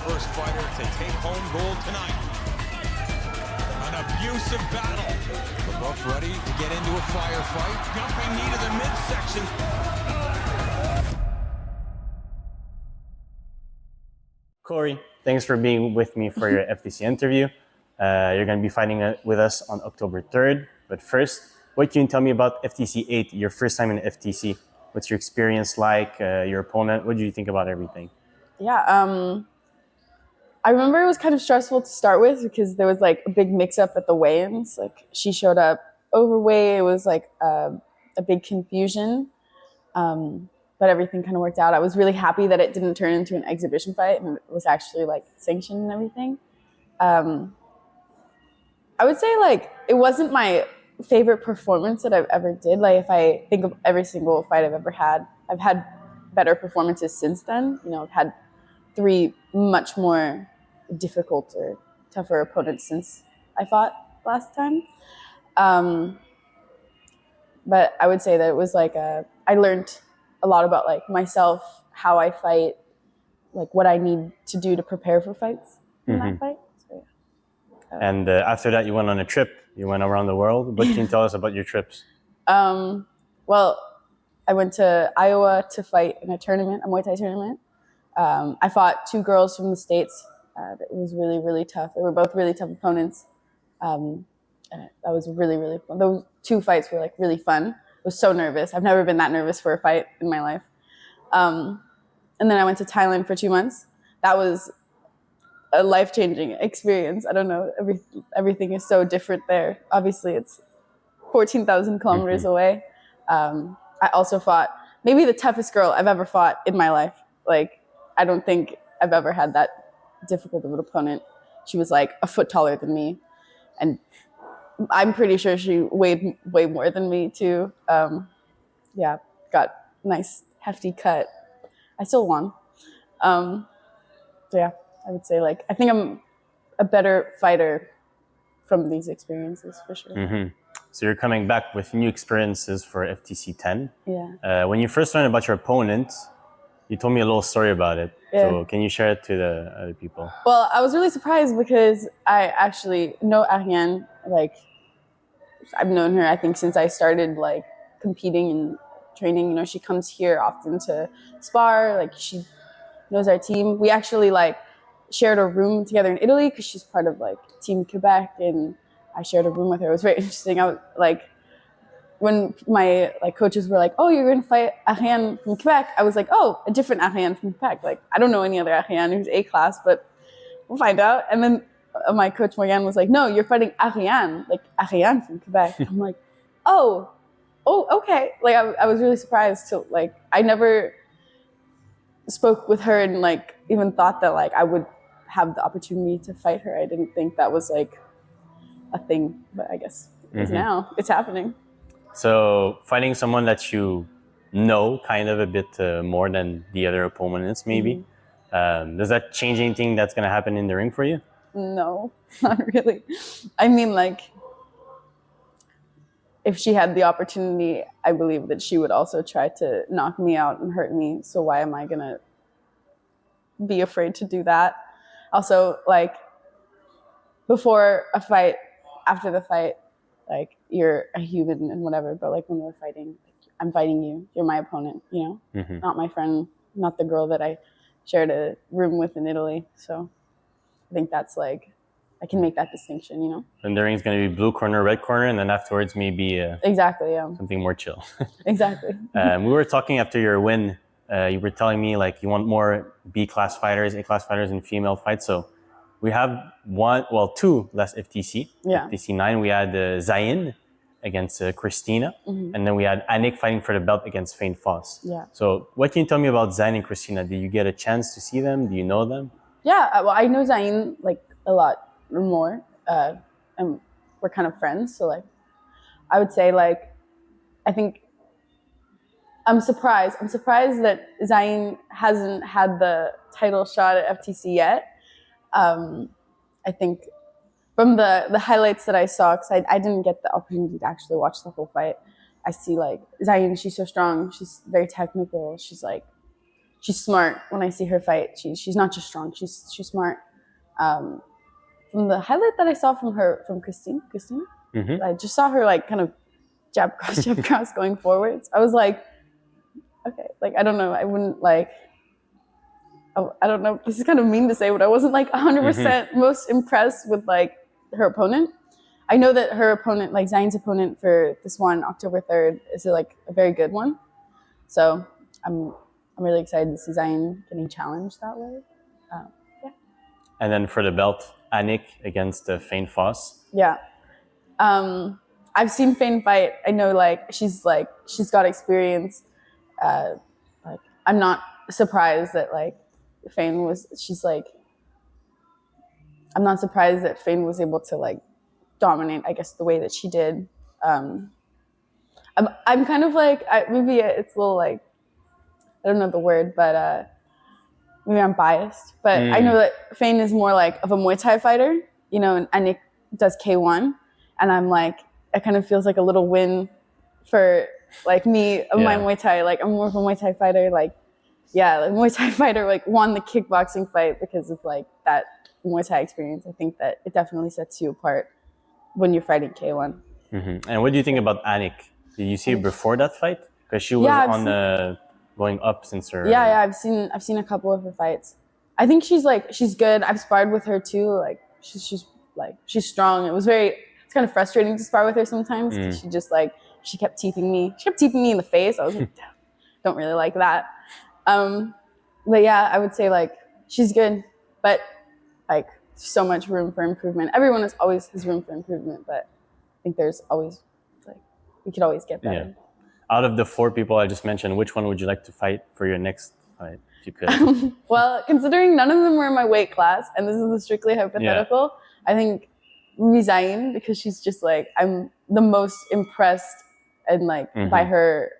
first fighter to take home gold tonight. An abusive battle. They're both ready to get into a firefight. Jumping knee to the midsection. Cory, thanks for being with me for your FTC interview. You're going to be fighting with us on October 3rd. But first, what can you tell me about FTC 8, your first time in FTC? What's your experience like, your opponent? What do you think about everything? Yeah, I remember it was kind of stressful to start with because there was like a big mix-up at the weigh-ins. Like she showed up overweight. It was like a big confusion. But everything kind of worked out. I was really happy that it didn't turn into an exhibition fight and it was actually like sanctioned and everything. I would say like it wasn't my favorite performance that I've ever did. Like if I think of every single fight I've ever had, I've had better performances since then. You know, I've had 3 much more difficult or tougher opponents since I fought last time. But I would say that it was like I learned a lot about like myself, how I fight, like what I need to do to prepare for fights in that fight. So, yeah. And after that, you went on a trip. You went around the world. What can you tell us about your trips? Well, I went to Iowa to fight in a tournament, a Muay Thai tournament. I fought 2 girls from the States. It was really, really tough. They were both really tough opponents. And that was really, really fun. Those 2 fights were like really fun. I was so nervous. I've never been that nervous for a fight in my life. And then I went to Thailand for 2 months. That was a life-changing experience. I don't know. Everything is so different there. Obviously, it's 14,000 kilometers away. I also fought maybe the toughest girl I've ever fought in my life. Like, I don't think I've ever had that difficult of an opponent. She was like a foot taller than me. And I'm pretty sure she weighed way more than me too. Yeah, got a nice hefty cut. I still won. So yeah, I would say like I think I'm a better fighter from these experiences for sure. So you're coming back with new experiences for FTC 10. Yeah. When you first learned about your opponent, you told me a little story about it. Yeah. So can you share it to the other people? Well, I was really surprised because I actually know Ariane. Like, I've known her, I think, since I started like competing and training. You know, she comes here often to spar. Like, she knows our team. We actually like shared a room together in Italy because she's part of like Team Quebec, and I shared a room with her. It was very interesting. I was like, when my like coaches were like, "Oh, you're going to fight Ariane from Quebec," I was like, "Oh, a different Ariane from Quebec." Like, I don't know any other Ariane who's A class, but we'll find out. And then my coach Morgan was like, "No, you're fighting Ariane, like Ariane from Quebec." I'm like, "Oh, okay." Like I was really surprised to like I never spoke with her and like even thought that like I would have the opportunity to fight her. I didn't think that was like a thing, but I guess it is now. It's happening. So fighting someone that you know kind of a bit more than the other opponents maybe, does that change anything that's going to happen in the ring for you? No, not really. I mean, like, if she had the opportunity, I believe that she would also try to knock me out and hurt me. So why am I going to be afraid to do that? Also, like, before a fight, after the fight, like, you're a human and whatever, but like when we're fighting, like, I'm fighting you. You're my opponent, you know? Not my friend, not the girl that I shared a room with in Italy. So I think that's like, I can make that distinction, you know? And the ring's going to be blue corner, red corner, and then afterwards maybe exactly, yeah. something more chill. Exactly. We were talking after your win. You were telling me like you want more B-class fighters, A-class fighters in female fights. So we have 2 less FTC. Yeah. FTC 9, we had Zayn against Christina. And then we had Anik fighting for the belt against Fain Foss. Yeah. So what can you tell me about Zayn and Christina? Did you get a chance to see them? Do you know them? Yeah, well, I know Zayn like a lot more. And we're kind of friends. So like, I would say like, I think I'm surprised that Zayn hasn't had the title shot at FTC yet. I think from the highlights that I saw, because I didn't get the opportunity to actually watch the whole fight, I see like Zayn, she's so strong, she's very technical, she's like she's smart. When I see her fight, she's not just strong. She's smart. From the highlight that I saw from Christina, I just saw her like kind of jab cross going forwards. I was like, okay, like I don't know. I wouldn't like. I don't know. This is kind of mean to say, but I wasn't like 100% most impressed with like her opponent. I know that her opponent, like Zain's opponent for this one, October 3rd, is like a very good one. So I'm really excited to see Zain getting challenged that way. Yeah. And then for the belt, Anik against Fane Foss. Yeah. I've seen Fane fight. I know like she's got experience. Like I'm not surprised that like Fane was I'm not surprised that Fane was able to like dominate, I guess, the way that she did. I'm kind of like maybe it's a little like I don't know the word, but maybe I'm biased. But I know that Fane is more like of a Muay Thai fighter, you know, and Anik does K1, and I'm like it kind of feels like a little win for like me of my Muay Thai. Like I'm more of a Muay Thai fighter. Like like Muay Thai fighter like won the kickboxing fight because of like that Muay Thai experience. I think that it definitely sets you apart when you're fighting K1. And what do you think about Anik? Did you see her before that fight? Because she was on the going up since her. Yeah, I've seen a couple of her fights. I think she's good. I've sparred with her too. Like she's strong. It's kind of frustrating to spar with her sometimes. She just like she kept teeping me. She kept teeping me in the face. I was like, don't really like that. But yeah, I would say like she's good, but like so much room for improvement. Everyone always has room for improvement, but I think there's always like we could always get better. Yeah. Out of the 4 people I just mentioned, which one would you like to fight for your next fight, if you could? Well, considering none of them were in my weight class, and this is a strictly hypothetical, I think Zain, because she's just like I'm the most impressed and like by her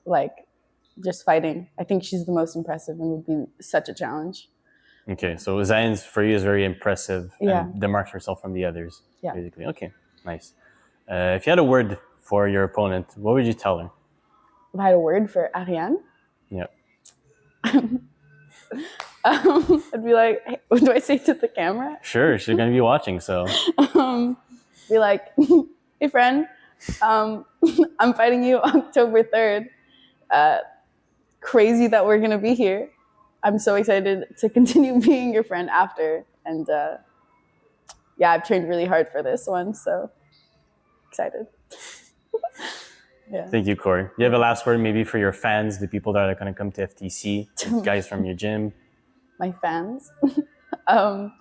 like just fighting. I think she's the most impressive and would be such a challenge. Okay, so Zain's for you is very impressive and demarks herself from the others. Yeah. Basically. Okay, nice. If you had a word for your opponent, what would you tell her? If I had a word for Ariane? Yeah. I'd be like, hey, what do I say to the camera? Sure, she's going to be watching, so. Be like, hey friend, I'm fighting you October 3rd. Crazy that we're going to be here. I'm so excited to continue being your friend after. And I've trained really hard for this one, so excited. Yeah. Thank you, Cory. Do you have a last word maybe for your fans, the people that are going to come to FTC, the guys from your gym? My fans? I'm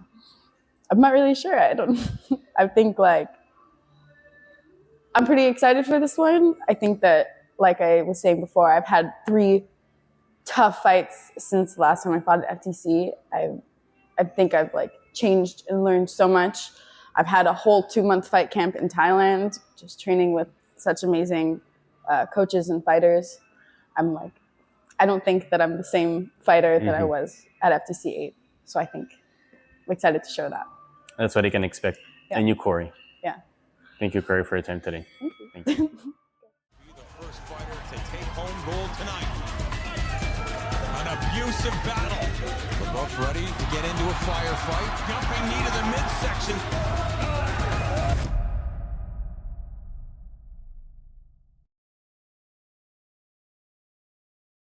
not really sure. I think like, I'm pretty excited for this one. I think that, like I was saying before, I've had 3 tough fights since the last time I fought at FTC. I think I've like changed and learned so much. I've had a whole 2-month fight camp in Thailand, just training with such amazing coaches and fighters. I don't think that I'm the same fighter that I was at FTC 8. So I think I'm excited to show that. That's what they can expect. Yeah. And you, Cory. Yeah. Thank you, Cory, for your time today. Thank you. Thank you. Be the first fighter to take home gold tonight. An abusive battle. We're both ready to get into a firefight. Jumping knee to the midsection.